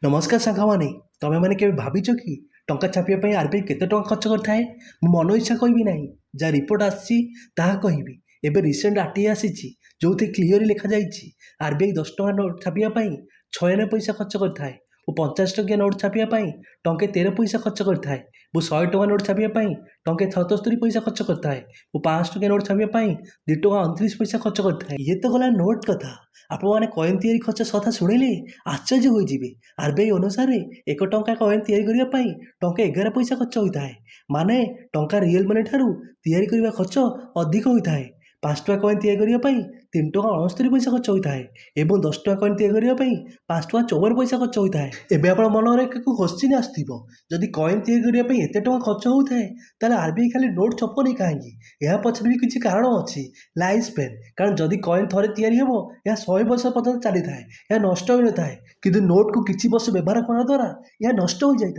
नमस्कार साଙ୍ଗमाने तमें मैंने के भाविच कि टंका छापिया आरबीआई केते टंका खर्च करता है। मो मन इच्छा कहबी ना जहाँ रिपोर्ट आसी कहबी। एबे रिसेंट आरटीआई आसी जो क्लीयरली लिखा जाइए आरबीआई 10 टଙ୍କା नोट छापिया 96 पैसा खर्च करता है। वो 50 टंकिया नोट छापिया टंके 13 पैसा खर्च करता है। वो 100 टଙ୍କା नोट छापिया टंके 77 पैसा खर्च करता है। वो 5 टंकिया नोट छापिया 2 टଙ୍କା 29 पैसा खर्च करता है। ये तो गला नोट कथा। आपण मैंने कॉइन तैयारी खर्च कथा शुणिले आश्चर्य होइजिबे। आरबीआई अनुसार 1 टଙ୍କା कॉइन तैयारी करने टंके 11 पैसा खर्च होता है। माने टंका रियल मनी ठारू तैयारी करने खर्च अधिक होता है। 5 टଙ୍କା कॉइन तैयारी करने 3 टଙ୍କା 69 पैसा खर्च होता है एवं 10 टଙ୍କା कॉइन तैयारी करने 5 टଙ୍କା 54 पैसा खर्च होता है। एबे आपण मन में क्वेश्चन आसथिबो जदि कॉइन तैयारी करने एते टଙ୍କା खर्च होता है ताले आरबीआई खाली नोट छपनी कहीं या पछरे भी किसी कारण अच्छी लाइफ स्पेन। कारण जदि कॉइन थरे तैयारी हेबो या 100 वर्ष पर्यंत चली थाए या नष्ट हो न थाए किंतु नोट को किछि वर्ष व्यवहार करने द्वारा या नष्ट हो जाए।